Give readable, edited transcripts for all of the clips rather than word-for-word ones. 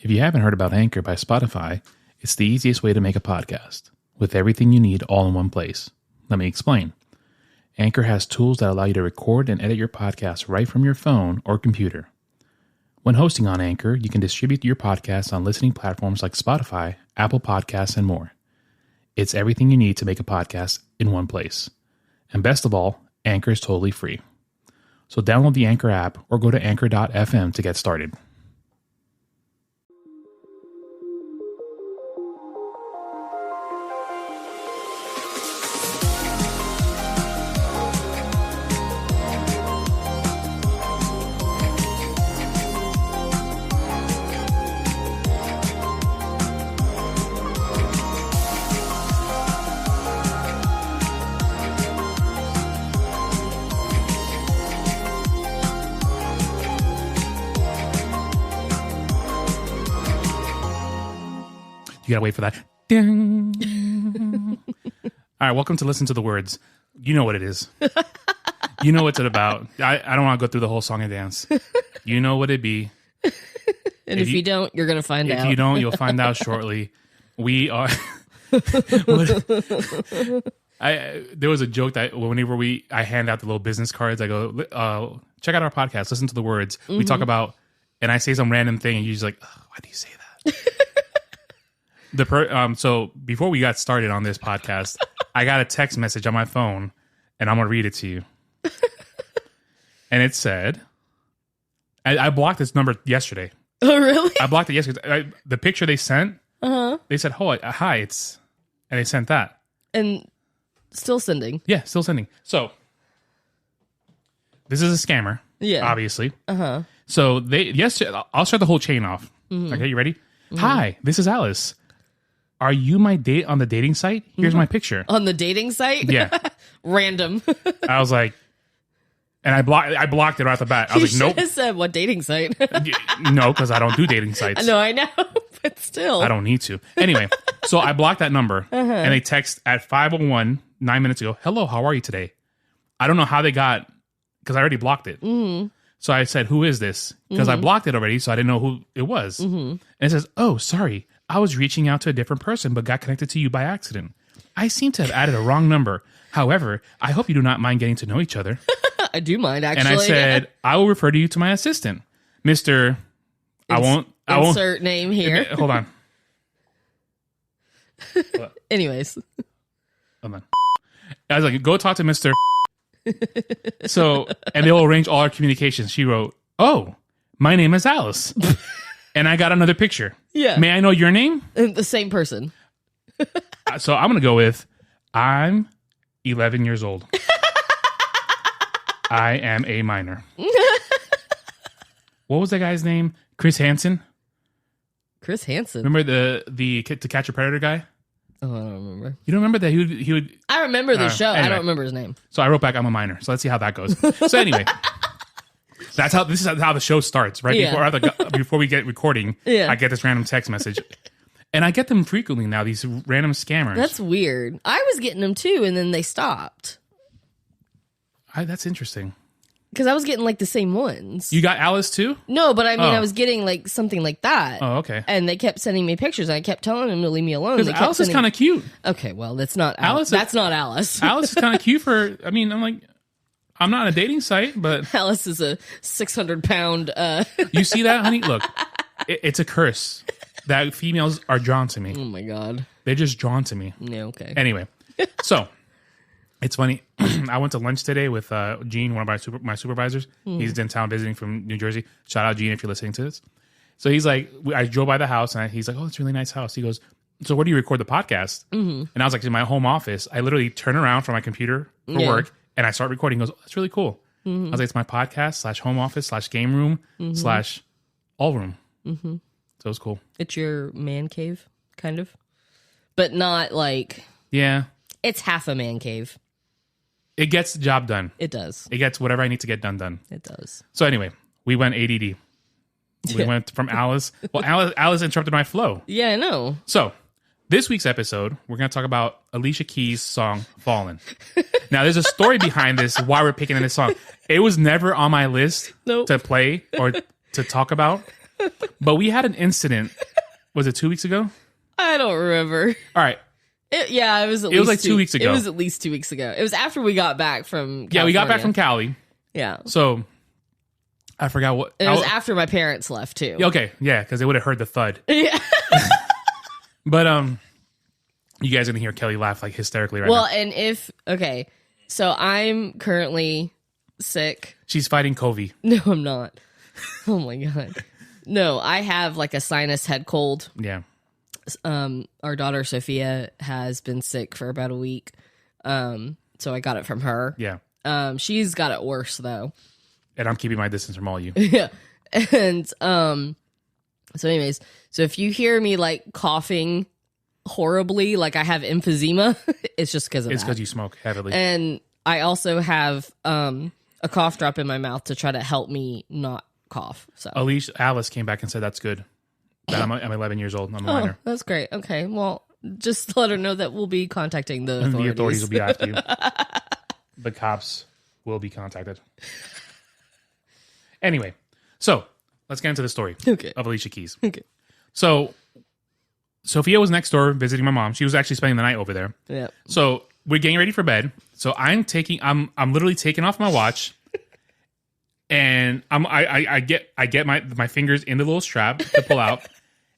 If you haven't heard about Anchor by Spotify, it's the easiest way to make a podcast, with everything you need all in one place. Let me explain. Anchor has tools that allow you to record and edit your podcast right from your phone or computer. When hosting on Anchor, you can distribute your podcast on listening platforms like Spotify, Apple Podcasts, and more. It's everything you need to make a podcast in one place. And best of all, Anchor is totally free. So download the Anchor app or go to Anchor.fm to get started. You gotta wait for that. Ding. All right, welcome to Listen to the Words. You know what it is. You know what it's about. I don't want to go through the whole song and dance. You know what it be. And if you don't, you're going to find out. If you don't, you'll find out shortly. We are... there was a joke that whenever I hand out the little business cards, I go, check out our podcast, Listen to the Words. Mm-hmm. We talk about, and I say some random thing, and you're just like, oh, why do you say that? So before we got started on this podcast, I got a text message on my phone, and I'm going to read it to you. And it said, I blocked this number yesterday. Oh, really? I blocked it yesterday. The picture they sent, they said, hi, and they sent that. And still sending. Yeah, still sending. So this is a scammer. Yeah. Obviously. So yesterday, I'll start the whole chain off. Mm-hmm. Okay, you ready? Mm-hmm. Hi, this is Alice. Are you my date on the dating site? Here's my picture. On the dating site? Yeah. Random. I was like, and I blocked it right off the bat. I was like, nope. You said, what dating site? No, because I don't do dating sites. No, I know, but still. I don't need to. Anyway, so I blocked that number, and they text at 5:01, 9 minutes ago, hello, how are you today? I don't know how they got, because I already blocked it. Mm-hmm. So I said, who is this? Because I blocked it already, so I didn't know who it was. Mm-hmm. And it says, oh, sorry. I was reaching out to a different person, but got connected to you by accident. I seem to have added a wrong number. However, I hope you do not mind getting to know each other. I do mind, actually. And I said, I will refer to you to my assistant, Mr. I won't insert name here. Hold on. Anyways. Hold on. I was like, go talk to Mr. So, and they'll arrange all our communications. She wrote, oh, my name is Alice. And I got another picture. Yeah. May I know your name? The same person. So I'm going to go with, I'm 11 years old. I am a minor. What was that guy's name? Chris Hansen? Chris Hansen? Remember the To Catch a Predator guy? Oh, I don't remember. You don't remember that he would... I remember the show. Anyway. I don't remember his name. So I wrote back, I'm a minor. So let's see how that goes. So anyway... This is how the show starts, right? Yeah. Before we get recording, yeah. I get this random text message. And I get them frequently now, these random scammers. That's weird. I was getting them too, and then they stopped. That's interesting. Because I was getting like the same ones. You got Alice too? No, but I mean, I was getting like something like that. Oh, okay. And they kept sending me pictures, and I kept telling them to leave me alone. Because Alice is kind of cute. Okay, well, that's not Alice. That's not Alice. Alice is kind of cute for, I mean, I'm like... I'm not on a dating site, but... Alice is a 600-pound... You see that, honey? Look, it's a curse that females are drawn to me. Oh, my God. They're just drawn to me. Yeah, okay. Anyway, so, it's funny. I went to lunch today with Gene, one of my supervisors. He's in town visiting from New Jersey. Shout out, Gene, if you're listening to this. So he's like, I drove by the house, and he's like, oh, it's a really nice house. He goes, so where do you record the podcast? Mm-hmm. And I was like, in my home office. I literally turn around from my computer for work, and I start recording. He goes, oh, that's really cool. Mm-hmm. I was like, it's my podcast / home office / game room / all room. Mm-hmm. So it was cool. It's your man cave, kind of. But not like... Yeah. It's half a man cave. It gets the job done. It does. It gets whatever I need to get done. It does. So anyway, we went ADD. We went from Alice. Well, Alice interrupted my flow. Yeah, I know. So this week's episode, we're going to talk about Alicia Keys' song, Fallin. Now, there's a story behind this, why we're picking this song. It was never on my list to play or to talk about. But we had an incident. Was it 2 weeks ago? I don't remember. All right. It was like 2 weeks ago. It was at least 2 weeks ago. It was after we got back from California. Yeah, we got back from Cali. Yeah. So I forgot what. It was after my parents left too. Okay, yeah, because they would have heard the thud. Yeah. But you guys are gonna hear Kelly laugh like hysterically right now. Well, and so I'm currently sick. She's fighting COVID. No, I'm not. Oh my god. No, I have like a sinus head cold. Yeah. Our daughter Sophia has been sick for about a week. So I got it from her. Yeah. She's got it worse though. And I'm keeping my distance from all you. Yeah. And so anyways, so if you hear me like coughing horribly, like I have emphysema, it's just because of that. It's because you smoke heavily. And I also have a cough drop in my mouth to try to help me not cough. So Alice came back and said that's good. That I'm 11 years old. I'm a minor. That's great. Okay, well, just let her know that we'll be contacting the authorities. The authorities will be after you. The cops will be contacted. Anyway, so let's get into the story of Alicia Keys. Okay. So Sophia was next door visiting my mom. She was actually spending the night over there. Yeah. So we're getting ready for bed. So I'm literally taking off my watch. And I get my fingers in the little strap to pull out,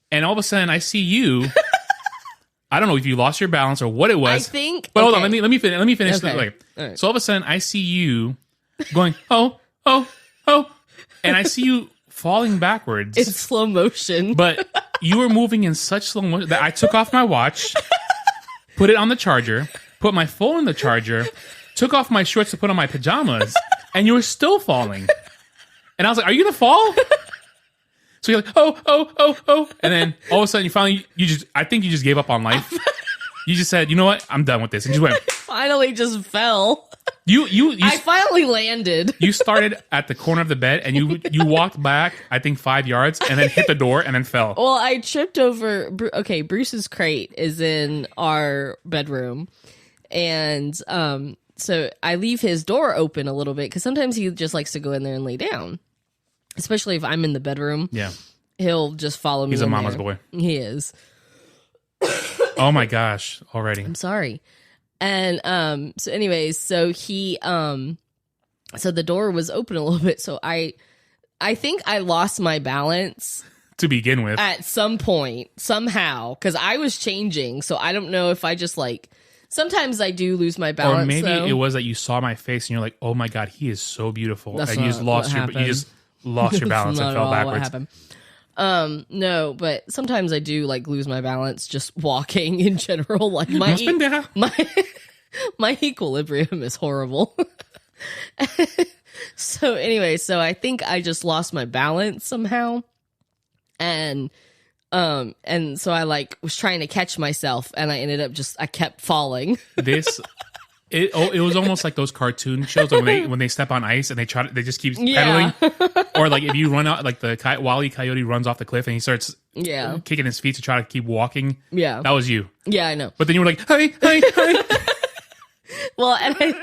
and all of a sudden I see you. I don't know if you lost your balance or what it was. I think. But hold on, let me finish. Okay. Right. So all of a sudden I see you going oh, and I see you falling backwards In slow motion. But you were moving in such slow motion that I took off my watch, put it on the charger, put my phone in the charger, took off my shorts to put on my pajamas. And you were still falling. And I was like, are you going to fall? So you're like, oh. And then all of a sudden I think you just gave up on life. You just said, you know what? I'm done with this. And you just went. Finally just fell. I finally landed. You started at the corner of the bed and you walked back, I think 5 yards, and then hit the door and then fell. Well, I tripped over. Okay, Bruce's crate is in our bedroom. And, so I leave his door open a little bit because sometimes he just likes to go in there and lay down, especially if I'm in the bedroom. Yeah, he'll just follow me. He's a mama's there. boy. He is. Oh my gosh! Already, I'm sorry. And so, anyways, so he so the door was open a little bit. So I think I lost my balance to begin with at some point somehow because I was changing. So I don't know if I just like. Sometimes I do lose my balance. Or maybe it was that you saw my face and you're like, "Oh my god, he is so beautiful," That's and you just lost your balance and fell backwards. What happened. No, but sometimes I do like lose my balance just walking in general. Like my equilibrium is horrible. So anyway, so I think I just lost my balance somehow, and so I like was trying to catch myself and I ended up I kept falling. It was almost like those cartoon shows when they step on ice and they just keep pedaling. Or like if you run out, like the Wile E. Coyote runs off the cliff and he starts kicking his feet to try to keep walking. Yeah. That was you. Yeah, I know. But then you were like, hey. Well, and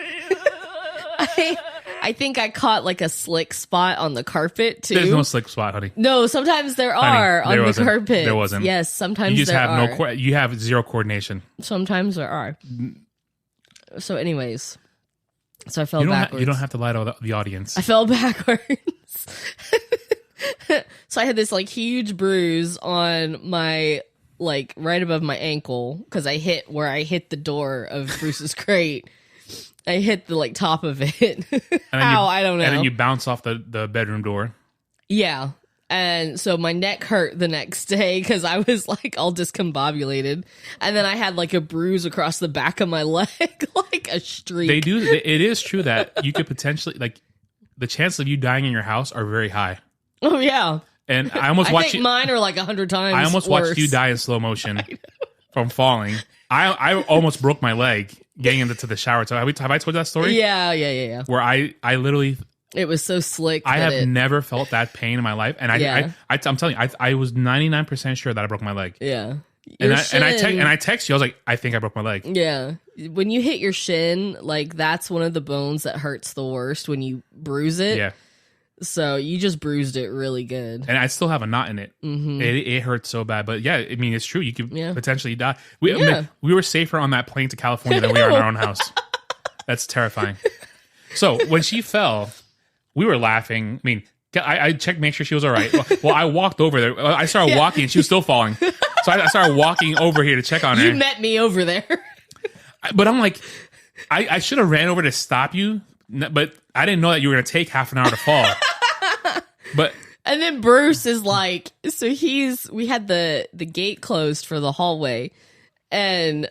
I think I caught like a slick spot on the carpet too. There's no slick spot, honey. No, sometimes there are on the carpet. There wasn't. Yes, sometimes you just there have are. you have zero coordination. Sometimes there are. So, anyways, so I fell backwards. You don't have to lie to the audience. I fell backwards. So I had this like huge bruise on my like right above my ankle because I hit the door of Bruce's crate. I hit the like top of it. How? I don't know. And then you bounce off the bedroom door. Yeah. And so my neck hurt the next day because I was like all discombobulated. And then I had like a bruise across the back of my leg, like a streak. It is true that you could potentially, like, the chances of you dying in your house are very high. Oh, yeah. And I almost watched you. Mine are like 100 times I almost worse. watched you die in slow motion from falling. I almost broke my leg getting into the shower. So have I told that story? Yeah. Where I literally... It was so slick. I have never felt that pain in my life. And I'm telling you, I was 99% sure that I broke my leg. Yeah. And I text you, I was like, I think I broke my leg. Yeah. When you hit your shin, like that's one of the bones that hurts the worst when you bruise it. Yeah. So you just bruised it really good. And I still have a knot in it. Mm-hmm. It hurts so bad. But yeah, I mean, it's true. You could potentially die. I Yeah. mean, we were safer on that plane to California than we are in our own house. That's terrifying. So when she fell, we were laughing. I mean, I checked, make sure she was all right. Well, I walked over there. I started walking, and she was still falling. So I started walking over here to check on her. You met me over there. But I'm like, I should have ran over to stop you, but I didn't know that you were going to take half an hour to fall. And then Bruce is like, so we had the gate closed for the hallway, and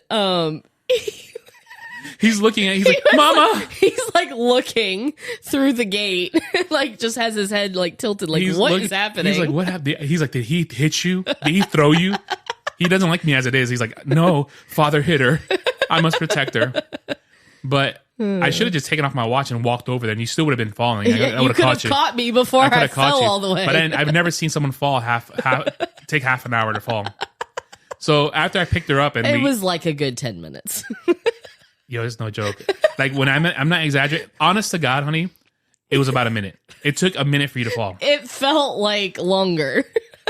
he's looking at, he's like, Mama! He's like looking through the gate, like just has his head like tilted, like what is happening? He's like, what happened? He's like, did he hit you? Did he throw you? He doesn't like me as it is. He's like, no, father hit her. I must protect her. But I should have just taken off my watch and walked over there, and you still would have been falling. I would have caught you. Caught me before I fell all the way. But I've never seen someone fall take half an hour to fall. So after I picked her up, and it was like a good 10 minutes. Yo, it's no joke. Like when I'm not exaggerating. Honest to God, honey, it was about a minute. It took a minute for you to fall. It felt like longer.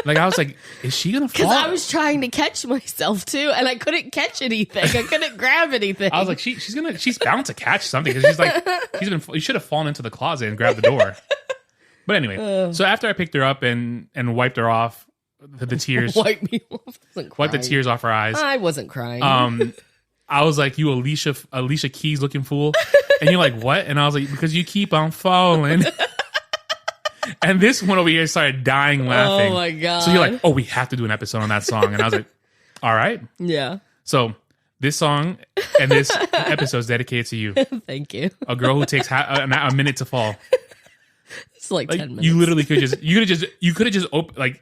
Like I was like, is she gonna fall? Because I was trying to catch myself too, and I couldn't catch anything. I couldn't grab anything. I was like, she's bound to catch something because she's like, you should have fallen into the closet and grabbed the door. But anyway, so after I picked her up and wiped her off, the tears, wiped the tears off her eyes. I wasn't crying. I was like, you Alicia Keys looking fool, and you're like, what? And I was like, because you keep on falling. And this one over here started dying laughing. Oh my God. So you're like, oh, we have to do an episode on that song. And I was like, all right. Yeah. So this song and this episode is dedicated to you. Thank you. A girl who takes a minute to fall. It's like 10 minutes. You literally could have just opened, like.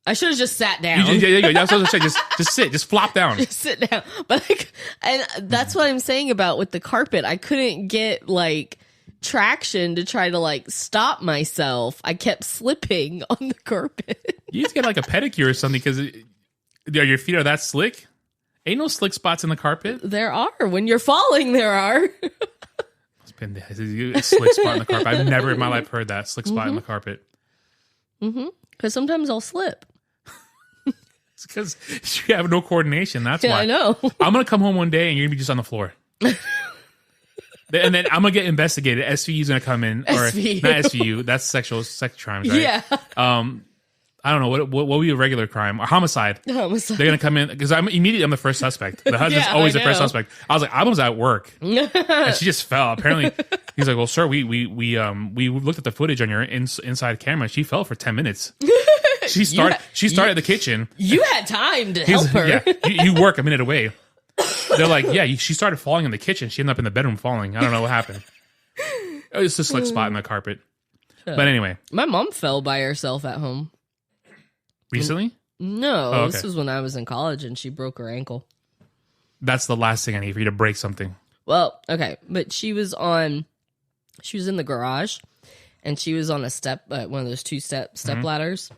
I should have just sat down. That's what I said. Just sit. Just flop down. Just sit down. But and that's what I'm saying about with the carpet. I couldn't get like traction to try to like stop myself. I kept slipping on the carpet. You need to get like a pedicure or something because your feet are that slick. Ain't no slick spots in the carpet. There are. When you're falling, there are. It's been a slick spot in the carpet. I've never in my life heard that slick spot in the carpet. Mm-hmm. Because sometimes I'll slip. It's because you have no coordination. That's why. I know. I'm gonna come home one day and you're gonna be just on the floor. And then I'm gonna get investigated. SVU's gonna come in, or SVU. not SVU. That's sex crimes, right? Yeah. I don't know what would be a regular crime or homicide. Homicide. They're gonna come in because I'm the first suspect. The husband's always the first suspect. I was like, I was at work and she just fell. Apparently, he's like, well, sir, we looked at the footage on your inside camera. She fell for 10 minutes. She started at the kitchen. You had time to help her. Yeah, you work a minute away. They're like, yeah, she started falling in the kitchen. She ended up in the bedroom falling. I don't know what happened. It was just a slick spot in the carpet. But anyway. My mom fell by herself at home. Recently? No, okay. This was when I was in college and she broke her ankle. That's the last thing I need for you to break something. Well, okay. But she was in the garage and she was on a one of those step ladders.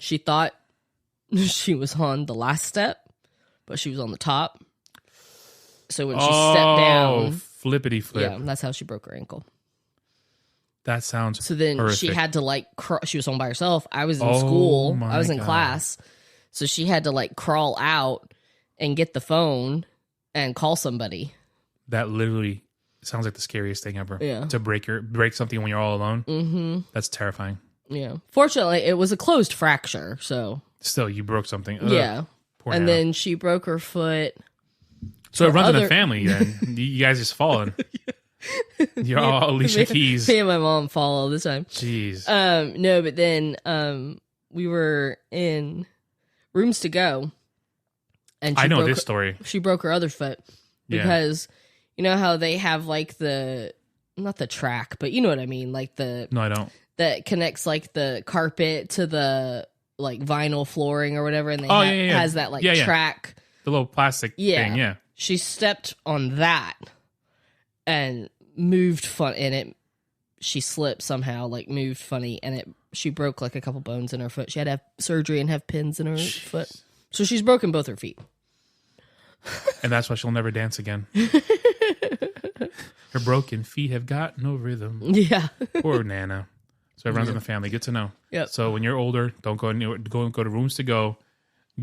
She thought she was on the last step, but she was on the top. So when she stepped down, flippity flip. Yeah, that's how she broke her ankle. That sounds So then horrific. she had to she was home by herself. I was in school. I was in God. class. So she had to crawl out and get the phone and call somebody. That literally sounds like the scariest thing ever. Yeah. To break something when you're all alone. Mm-hmm. That's terrifying. Yeah. Fortunately, it was a closed fracture, so. Still, you broke something. Ugh. Yeah. Poor and Nana. then she broke her foot. So it runs in the family then. You guys just falling. You're all Alicia Keys. Me and my mom fall all the time. Jeez. No, but then we were in Rooms to Go. And I know this story. She broke her other foot because you know how they have not the track, but you know what I mean, No, I don't. That connects the carpet to the vinyl flooring or whatever, and they has that track. The little plastic thing, yeah. She stepped on that and moved she slipped somehow, moved funny, and she broke a couple bones in her foot. She had to have surgery and have pins in her foot. So she's broken both her feet. And that's why she'll never dance again. Her broken feet have got no rhythm. Yeah. Poor Nana. So everyone's in the family. Good to know. Yep. So when you're older, don't go to rooms to go.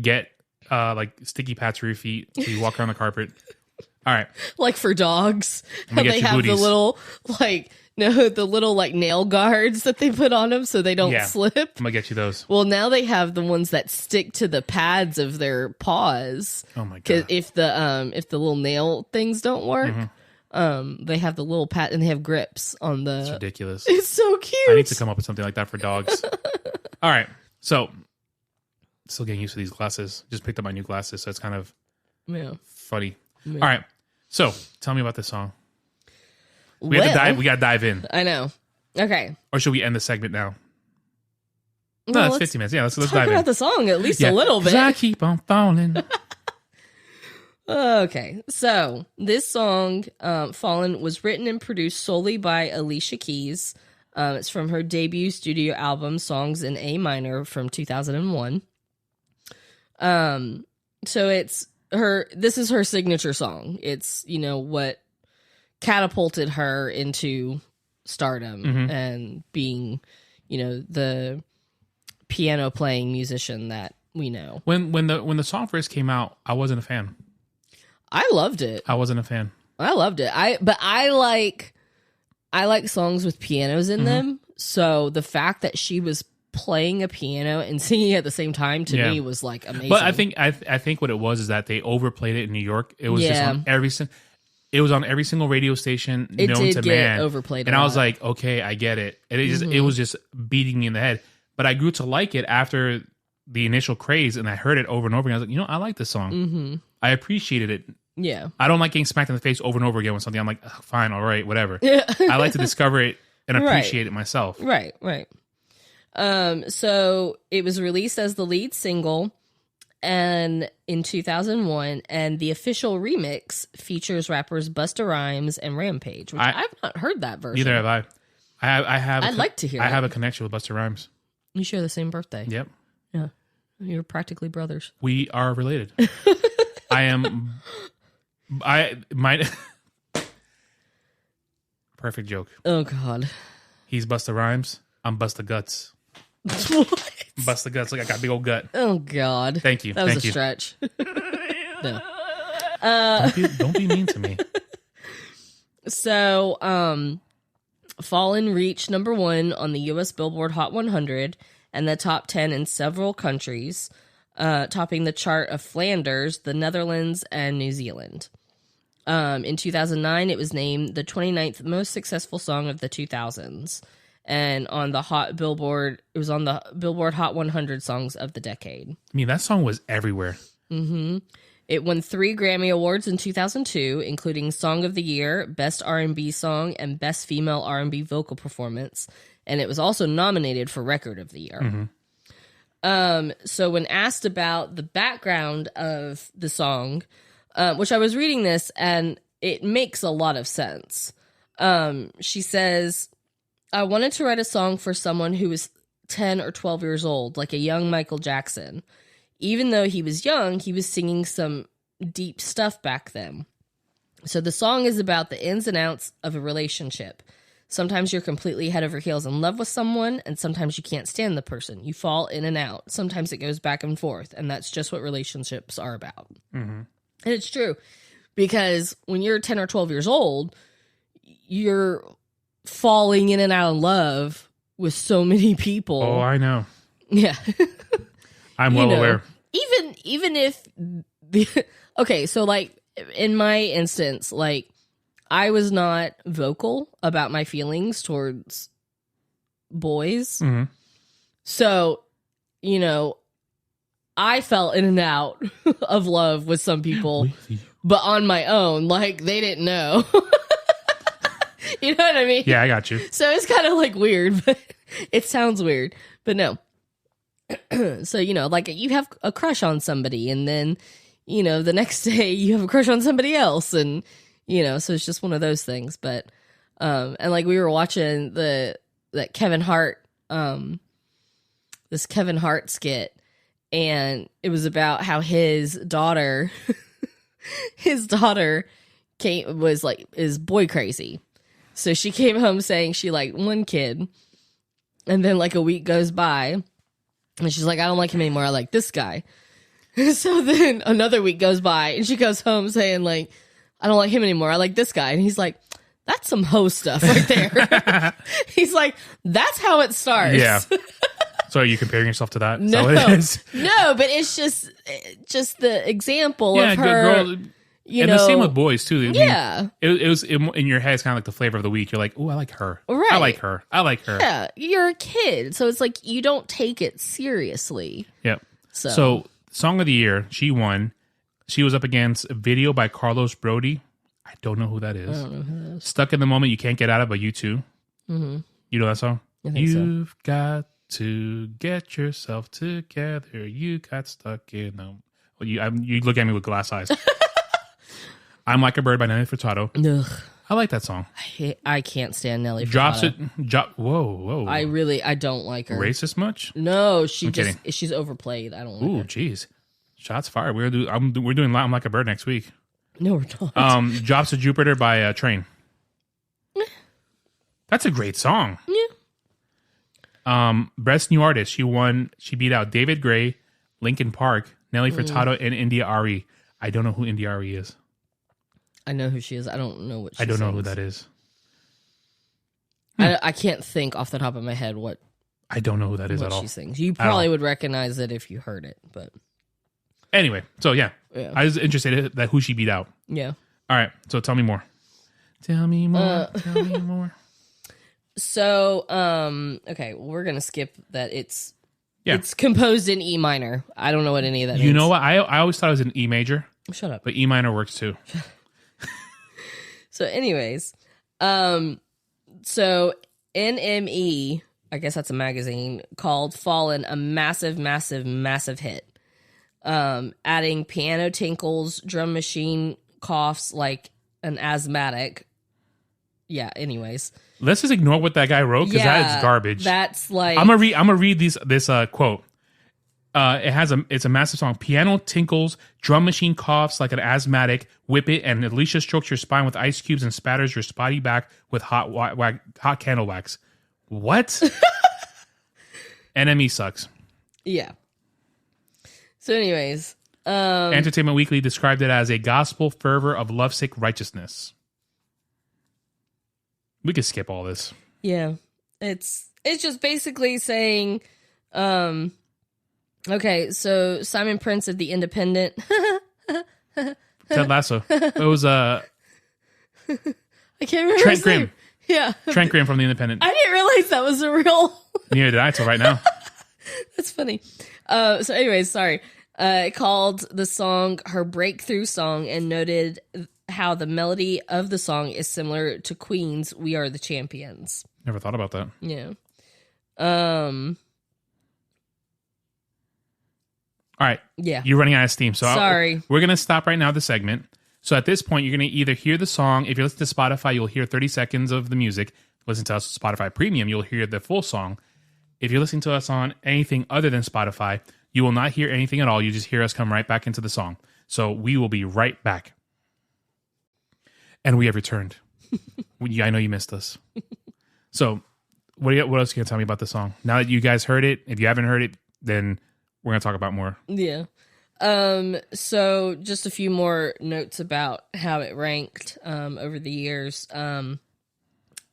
Get like sticky pads for your feet so you walk around the carpet. All right. Like for dogs, Let me get they your have booties. the little like nail guards that they put on them so they don't slip. I'm gonna get you those. Well, now they have the ones that stick to the pads of their paws. Oh my god! If the little nail things don't work, they have the little pad and they have grips on the. It's ridiculous. It's so cute. I need to come up with something like that for dogs. All right, so still getting used to these glasses. Just picked up my new glasses, so it's kind of funny. Yeah. All right, so tell me about this song. We gotta dive in. I know. Okay. Or should we end the segment now? No, it's 15 minutes. Yeah, let's talk dive in. about the song at least a little bit. I keep on falling. Okay, so this song, Fallin, was written and produced solely by Alicia Keys. It's from her debut studio album, Songs in A Minor, from 2001. So this is her signature song. It's, what catapulted her into stardom and being, the piano playing musician that we know. When the song first came out, I wasn't a fan. I loved it. I wasn't a fan. I loved it. I like songs with pianos in them. So the fact that she was playing a piano and singing at the same time to me was like amazing. But I think what it was is that they overplayed it in New York. It was just on every single radio station known to man. Overplayed, and I was like, okay, I get it. And it was just beating me in the head. But I grew to like it after the initial craze, and I heard it over and over again. I was like, I like this song. I appreciated it. Yeah. I don't like getting smacked in the face over and over again with something. I'm like, fine, all right, whatever. I like to discover it and appreciate it myself. Right. So it was released as the lead single and in 2001, and the official remix features rappers Busta Rhymes and Rampage, which I've not heard that version. Neither have I. I'd like to hear it. I have a connection with Busta Rhymes. You share the same birthday. Yep. Yeah. You're practically brothers. We are related. Perfect joke. Oh, God. He's Busta Rhymes. I'm Busta Guts. What? Busta Guts. Like I got a big old gut. Oh, God. Thank you. That was a stretch. No. Don't be mean to me. So, Fallin reached number 1 on the U.S. Billboard Hot 100 and the top 10 in several countries, topping the chart of Flanders, the Netherlands, and New Zealand. In 2009, it was named the 29th most successful song of the 2000s, and on the Billboard Hot 100 songs of the decade. I mean, that song was everywhere. It won 3 Grammy Awards in 2002, including Song of the Year, Best R&B Song, and Best Female R&B Vocal Performance, and it was also nominated for Record of the Year. So when asked about the background of the song, which I was reading this, and it makes a lot of sense. She says, I wanted to write a song for someone who was 10 or 12 years old, like a young Michael Jackson. Even though he was young, he was singing some deep stuff back then. So the song is about the ins and outs of a relationship. Sometimes you're completely head over heels in love with someone, and sometimes you can't stand the person. You fall in and out. Sometimes it goes back and forth, and that's just what relationships are about. And it's true, because when you're 10 or 12 years old, you're falling in and out of love with so many people. Oh, I know. Yeah. I'm well aware. Even if okay, so like in my instance, like I was not vocal about my feelings towards boys. So, I fell in and out of love with some people, but on my own, like they didn't know. You know what I mean? Yeah, I got you. So it's kind of like weird, but it sounds weird, but no. So, like you have a crush on somebody, and then, the next day you have a crush on somebody else, and, so it's just one of those things. But, and like we were watching this Kevin Hart skit, and it was about how his daughter is boy crazy. So she came home saying she liked one kid, And then like a week goes by and she's like, I don't like him anymore. I like this guy. So then another week goes by and she goes home saying like, I don't like him anymore. I like this guy. And he's like, that's some hoe stuff right there. He's like, that's how it starts. Yeah. So are you comparing yourself to that? No, Is that what it is? no, but it's just the example Yeah, of good her. girl. You And know, the same with boys too. I mean, yeah. it was in your head. It's kind of like the flavor of the week. You're like, oh, I like her. Right. I like her. I like her. Yeah, you're a kid, so it's like you don't take it seriously. Yep. So, So song of the year, she won. She was up against a video by Carlos Brody. I don't know who that is. I don't know who that is. Stuck in the Moment You Can't Get Out of by U2. Mm-hmm. You know that song? I think so. You've got to get yourself together. You got stuck in them. Well, you look at me with glass eyes. I'm Like a Bird by Nelly Furtado. Ugh, I like that song. I can't stand Nelly. Drops Furtado. it. Whoa. I don't like her. Racist much? No, kidding. she's overplayed. I don't like Ooh, her. jeez. Shots fired. We're doing I'm Like a Bird next week. No, we're not. Drops to Jupiter by Train. That's a great song. Yeah. Best New Artist. She won. She beat out David Gray, Linkin Park, Nelly Furtado, and India Ari. I don't know who India Ari is. I know who she is. I don't know what she I don't know sings. who that is. I can't think off the top of my head what I don't know who that is at all. she sings. You probably would recognize it if you heard it, but Anyway, so yeah. Yeah. I was interested in that who she beat out. yeah. All right, so tell me more. Tell me more. Tell me more. So, okay, we're gonna skip that. It's Yeah. it's composed in E minor. I don't know what any of that means. You know what? I always thought it was an E major, Shut up. but E minor works too. So, anyways, so NME, I guess that's a magazine, called Fallin a massive, massive, massive hit. Adding piano tinkles, drum machine coughs like an asthmatic. Yeah, anyways. Let's just ignore what that guy wrote because that is garbage. That's like I'm gonna read this quote. It's a massive song. Piano tinkles, drum machine coughs like an asthmatic. Whip it, and Alicia strokes your spine with ice cubes and spatters your spotty back with hot candle wax. What? NME sucks. yeah. So, anyways, Entertainment Weekly described it as a gospel fervor of lovesick righteousness. We could skip all this. yeah, it's just basically saying, okay, so Simon Prince of the Independent. Ted Lasso. It was I can't remember. Trent his name. Grimm. Yeah, Trent Grimm from The Independent. I didn't realize that was a real. Neither did I till right now. That's funny. So, anyways, sorry. It called the song her breakthrough song and noted how the melody of the song is similar to Queen's "We Are the Champions." Never thought about that. Yeah. All right. Yeah. You're running out of steam. So Sorry. we're going to stop right now the segment. So at this point, you're going to either hear the song. If you listen to Spotify, you'll hear 30 seconds of the music. Listen to us on Spotify Premium, you'll hear the full song. If you're listening to us on anything other than Spotify, you will not hear anything at all. You just hear us come right back into the song. So we will be right back. And we have returned. I know you missed us. So what else are you going to tell me about the song? Now that you guys heard it, if you haven't heard it, then we're going to talk about more. Yeah. So just a few more notes about how it ranked over the years.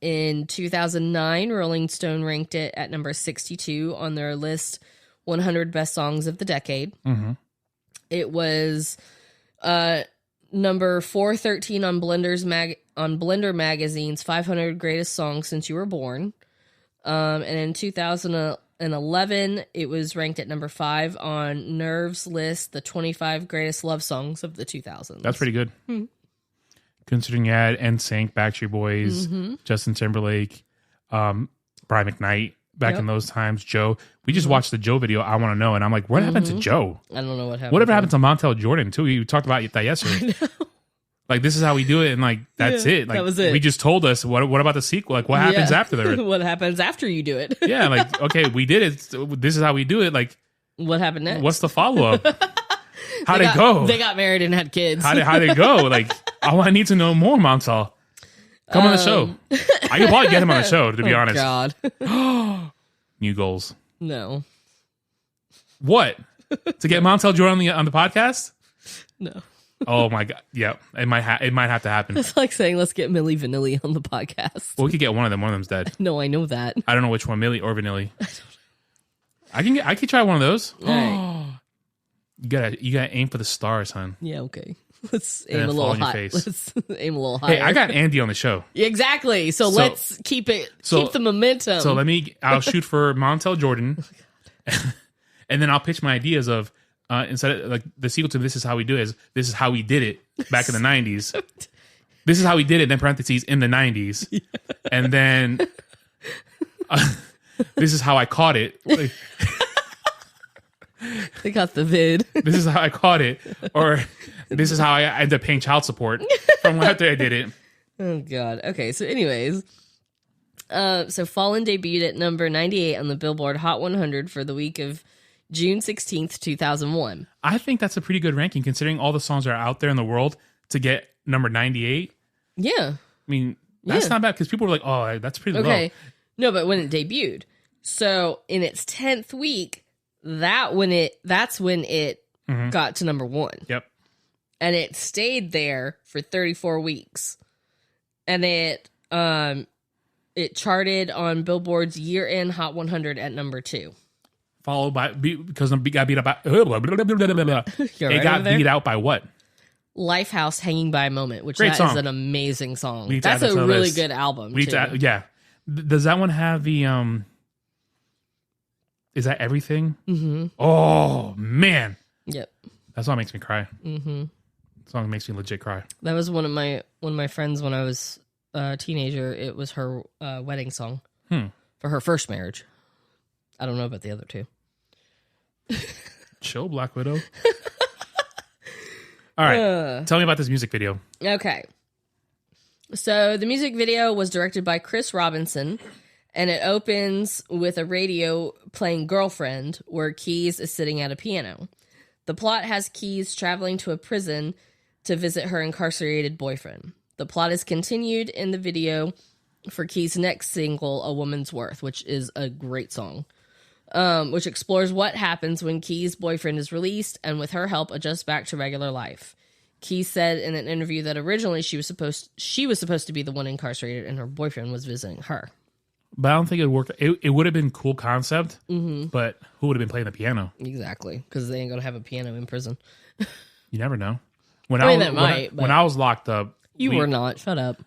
In 2009, Rolling Stone ranked it at number 62 on their list 100 best songs of the decade. Mm-hmm. It was number 413 on Blender Magazine's 500 Greatest Songs Since You Were Born. And in 2011, it was ranked at number 5 on Nerve's list, the 25 Greatest Love Songs of the 2000s. That's pretty good. Mm-hmm. Considering you had NSYNC, Backstreet Boys, Justin Timberlake, Brian McKnight back in those times, Joe. We just watched the Joe video, I Want to Know, and I'm like, what happened to Joe? I don't know what happened. Whatever happened to Montel Jordan, too? We talked about that yesterday. Like, this is how we do it, and like, that's it. Like, that was it. We just told us, what about the sequel? Like, what happens after the... What happens after you do it? Yeah, like, okay, we did it. This is how we do it. Like, what happened next? What's the follow-up? How'd it go? They got married and had kids. How'd it go? Like, I need to know more, Montel. Come on the show. I could probably get him on the show, to be honest. God. New goals. No. What? To get Montel Jordan on the podcast? No. Oh my god! Yeah, it might have to happen. It's like saying let's get Milli Vanilli on the podcast. Well, we could get one of them. One of them's dead. No, I know that. I don't know which one, Millie or Vanilli. I could try one of those. All right. You gotta aim for the stars, hon. Yeah, okay. Let's And aim a then little fall on your high. face. Let's aim a little higher. Hey, I got Andy on the show. Exactly. So let's keep the momentum. So I'll shoot for Montel Jordan, and then I'll pitch my ideas of instead of like the sequel to This Is How We Do It is This Is How We Did It back in the 90s. This is how we did it, then parentheses, in the 90s. Yeah. And then this is how I caught it. Like, they got the vid. This is how I caught it. Or this is how I ended up paying child support from after I did it. Oh, God. Okay, so anyways. So Fallin debuted at number 98 on the Billboard Hot 100 for the week of June 16th, 2001. I think that's a pretty good ranking considering all the songs that are out there in the world to get number 98. Yeah. I mean, that's not bad because people were like, oh, that's pretty low. No, but when it debuted. So in its 10th week, that's when it got to number 1. Yep. And it stayed there for 34 weeks. And it charted on Billboard's year-end Hot 100 at number 2. Followed by, because it got beat out by, beat out by what? Lifehouse Hanging by a Moment, which Great that song. is an amazing song. We need to That's add that a to the really list. good album, We need too. to add- yeah. Does that one have the, is that Everything? Mm-hmm. Oh, man. Yep. That song makes me cry. Mm-hmm. That song makes me legit cry. That was one of my friends when I was a teenager. It was her wedding song for her first marriage. I don't know about the other two. Chill, Black Widow. All right. Tell me about this music video. Okay. So the music video was directed by Chris Robinson, and it opens with a radio playing Girlfriend, where Keys is sitting at a piano. The plot has Keys traveling to a prison to visit her incarcerated boyfriend. The plot is continued in the video for Keys' next single, A Woman's Worth, which is a great song, which explores what happens when Keys' boyfriend is released and with her help adjusts back to regular life. Keys said in an interview that originally she was supposed to be the one incarcerated and her boyfriend was visiting her. But I don't think it would work. It would have been a cool concept, but who would have been playing the piano? Exactly, because they ain't going to have a piano in prison. You never know. When I was locked up... You were not. Shut up.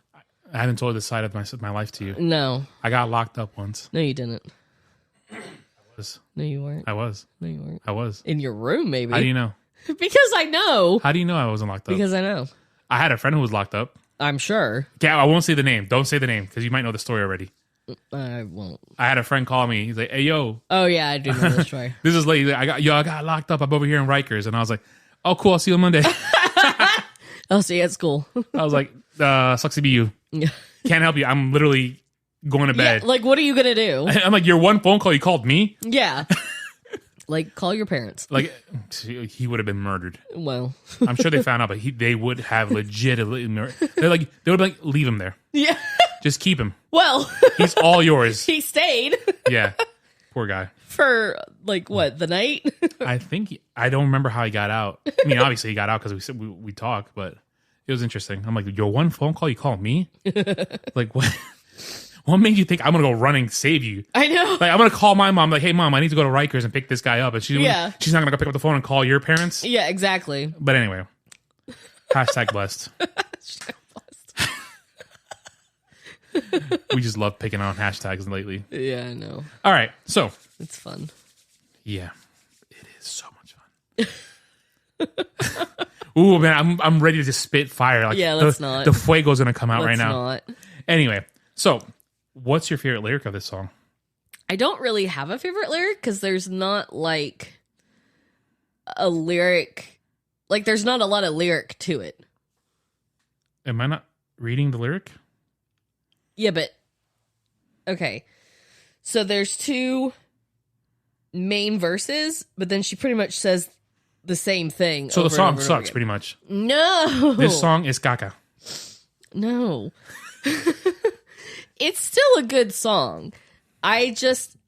I haven't told this side of my life to you. No. I got locked up once. No, you didn't. I was. No, you weren't. I was. No, you weren't. I was. In your room, maybe. How do you know? Because I know. How do you know I wasn't locked up? Because I know. I had a friend who was locked up. I'm sure. Yeah, I won't say the name. Don't say the name because you might know the story already. I won't. I had a friend call me. He's like, "Hey, yo." Oh yeah, I do know this story. This is late. I got locked up. I'm over here in Rikers, and I was like, "Oh, cool. I'll see you on Monday." I'll see you at school. I was like, "Sucks to be you. Yeah. Can't help you. I'm literally going to bed." Yeah, like, what are you gonna do? I'm like, "Your one phone call, you called me." Yeah. Like, call your parents. Like, he would have been murdered. Well, I'm sure they found out, but they would have legitimately murdered. They would be like, leave him there. Yeah. Just keep him. Well, He's all yours. he stayed. Yeah. Poor guy. For, like, what, the night? I don't remember how he got out. I mean, obviously he got out because we talked, but it was interesting. I'm like, your one phone call, you called me? Like, what? What made you think I'm going to go running to save you? I know. Like, I'm going to call my mom, like, hey, Mom, I need to go to Rikers and pick this guy up. And she's not going to go pick up the phone and call your parents? Yeah, exactly. But anyway. Hashtag blessed. We just love picking on hashtags lately. Yeah, I know. All right. So. It's fun. Yeah. It is so much fun. Ooh, man, I'm ready to just spit fire. Like, yeah, let's not. The fuego's going to come out right now. Not. Anyway. So, what's your favorite lyric of this song? I don't really have a favorite lyric because there's not like a lyric. Like, there's not a lot of lyric to it. Am I not reading the lyric? Yeah, but okay. So there's two main verses, but then she pretty much says the same thing. So the song sucks again. pretty much. No. This song is caca. No. It's still a good song. I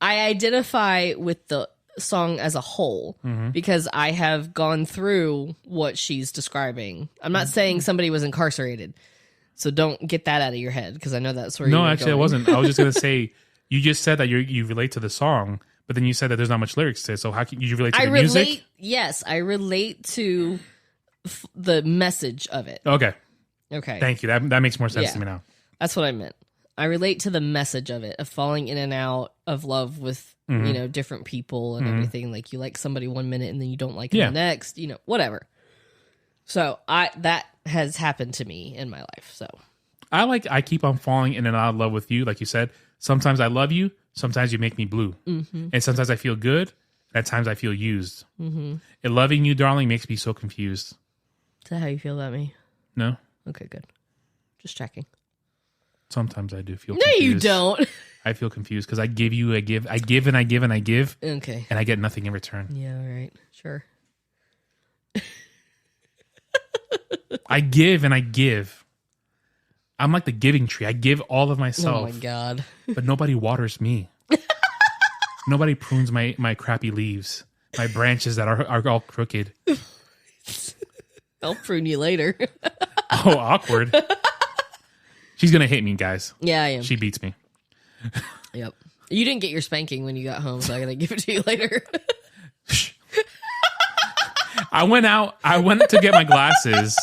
identify with the song as a whole because I have gone through what she's describing. I'm not saying somebody was incarcerated, so don't get that out of your head because I know that's where. No, actually, I wasn't. I was just gonna say you just said that you relate to the song, but then you said that there's not much lyrics to it. So how can you relate to the music? Yes, I relate to the message of it. Okay. Okay. Thank you. That makes more sense to me now. That's what I meant. I relate to the message of it, of falling in and out of love with, different people and everything. Like you like somebody 1 minute and then you don't like them the next, whatever. So that has happened to me in my life. So I keep on falling in and out of love with you. Like you said, sometimes I love you. Sometimes you make me blue. And sometimes I feel good. At times I feel used. And loving you, darling, makes me so confused. Is that how you feel about me? No. Okay, good. Just checking. Sometimes I do feel confused. confused. No, you don't. I feel confused because I give and I give and I give and I give. Okay. And I get nothing in return. Yeah, all right. Sure. I give and I give. I'm like the giving tree. I give all of myself. Oh my God. But nobody waters me. Nobody prunes my crappy leaves. My branches that are all crooked. I'll prune you later. Oh, awkward. She's going to hit me, guys. Yeah, I am. She beats me. Yep. You didn't get your spanking when you got home, so I got to give it to you later. I went to get my glasses.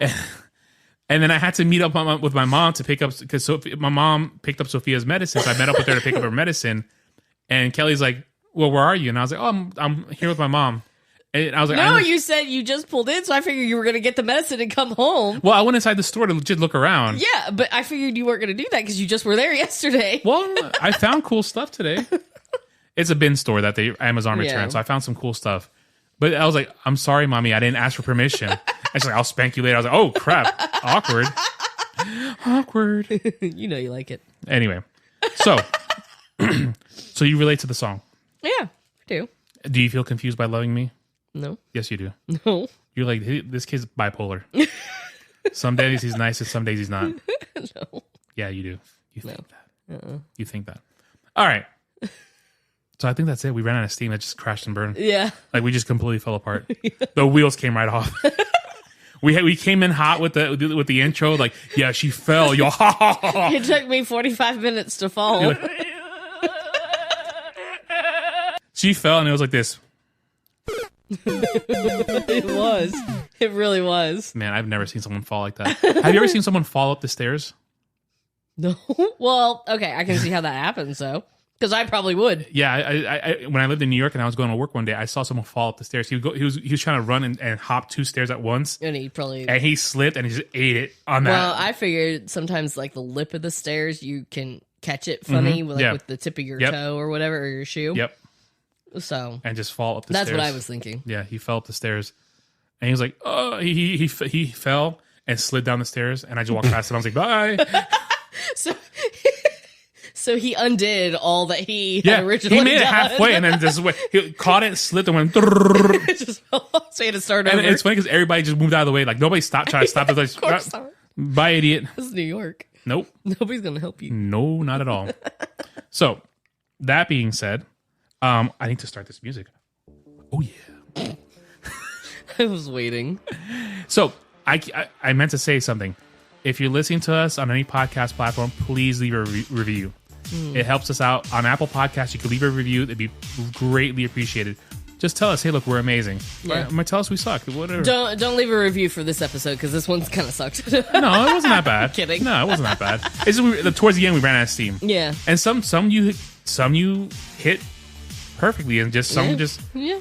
And then I had to meet up with my mom to pick up, because my mom picked up Sophia's medicine. So I met up with her to pick up her medicine. And Kelly's like, well, where are you? And I was like, oh, I'm here with my mom. And I was like, no, you said you just pulled in, so I figured you were going to get the medicine and come home. Well, I went inside the store to just look around. Yeah, but I figured you weren't going to do that because you just were there yesterday. Well, I found cool stuff today. It's a bin store that Amazon returned, so I found some cool stuff. But I was like, I'm sorry, Mommy, I didn't ask for permission. And she's like, I'll spank you later. I was like, oh, crap. Awkward. Awkward. You know you like it. Anyway, so you relate to the song. Yeah, I do. Do you feel confused by loving me? No. Yes, you do. No. You're like, hey, this kid's bipolar. Some days he's nice and some days he's not. No. Yeah, you do. You think that. You think that. All right. So I think that's it. We ran out of steam. It just crashed and burned. Yeah. Like we just completely fell apart. The wheels came right off. We came in hot with the intro. Like, yeah, she fell. Yo, It took me 45 minutes to fall. Like, she fell and it was like this. It was. It really was. Man, I've never seen someone fall like that. Have you ever seen someone fall up the stairs? No. Well, okay, I can see how that happens, though. Because I probably would. Yeah, I when I lived in New York and I was going to work one day, I saw someone fall up the stairs. He was trying to run and hop 2 stairs at once. And he slipped and he just ate it on that. Well, I figured sometimes like the lip of the stairs, you can catch it funny with the tip of your toe or whatever, or your shoe. Yep. So. And just fall up the stairs. That's what I was thinking. Yeah, he fell up the stairs. And he was like, oh, he fell and slid down the stairs. And I just walked past him. I was like, bye. So he undid all that he had originally he made done. it halfway and then just he caught it, slipped, and went. So he had to start over. And it's funny because everybody just moved out of the way. Like nobody stopped trying to stop it. Like, of course not. Bye, idiot. This is New York. Nope. Nobody's gonna help you. No, not at all. So that being said, I need to start this music. Oh yeah. I was waiting. So I meant to say something. If you're listening to us on any podcast platform, please leave a review. It helps us out. On Apple Podcasts, you can leave a review. It'd be greatly appreciated. Just tell us, hey, look, we're amazing. Yeah. Tell us we suck. Whatever. Don't leave a review for this episode because this one's kind of sucked. No, it wasn't that bad. Kidding. No, it wasn't that bad. It's just, towards the end, we ran out of steam. Yeah. And some you hit perfectly, and just some just. Yeah.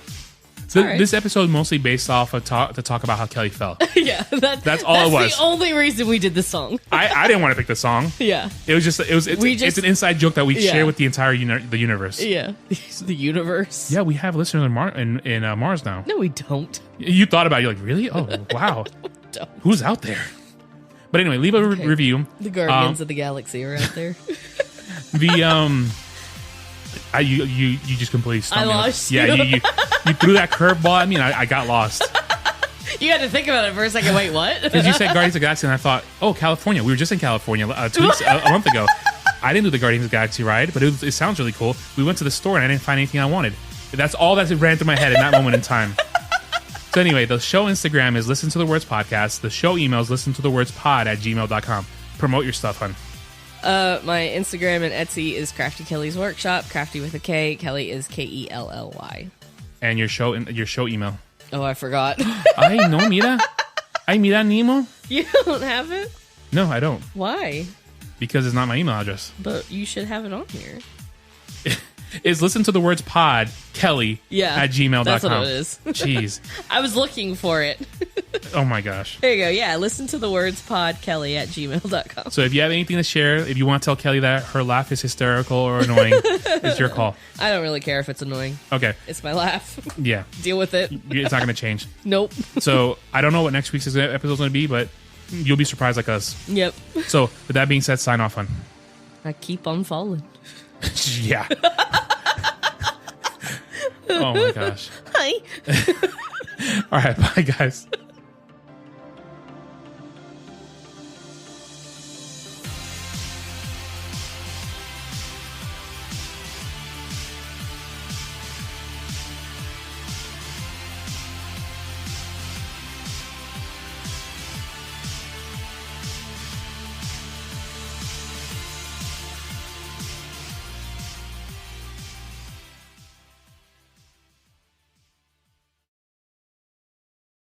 This episode is mostly based off of to talk about how Kelly fell. Yeah, that's all it was. The only reason we did this song. I didn't want to pick the song. Yeah, it's an inside joke that we share with the entire the universe. Yeah, the universe. Yeah, we have listeners in Mars now. No, we don't. You thought about it. You're like, really? Oh, wow. Don't. Who's out there? But anyway, leave a review. The Guardians of the Galaxy are out there. You just completely stumped me. I lost you. Yeah, you threw that curveball at me, and I got lost. You had to think about it for a second. Wait, what? Because you said Guardians of the Galaxy, and I thought, oh, California. We were just in California 2 weeks, a month ago. I didn't do the Guardians of the Galaxy ride, but it sounds really cool. We went to the store and I didn't find anything I wanted. That's all that ran through my head in that moment in time. So anyway, the show Instagram is Listen to the Words Podcast. The show email is listentothewordspod@gmail.com. Promote your stuff, hon. My Instagram and Etsy is Crafty Kelly's Workshop. Crafty with a K. Kelly is Kelly. And your show email. Oh, I forgot. Ay, no, mira. Ay, mira, Nemo. You don't have it? No, I don't. Why? Because it's not my email address. But you should have it on here. Is listen to the words pod Kelly at gmail.com. That's what it is. Jeez. I was looking for it. Oh my gosh. There you go. Yeah, listen to the words pod Kelly at gmail.com. So if you have anything to share, if you want to tell Kelly that her laugh is hysterical or annoying, it's your call. I don't really care if it's annoying. Okay. It's my laugh. Yeah. Deal with it. It's not going to change. Nope. So I don't know what next week's episode is going to be, but you'll be surprised like us. Yep. So with that being said, sign off, hon. I keep on falling. Yeah. Oh my gosh. Hi. All right. Bye, guys.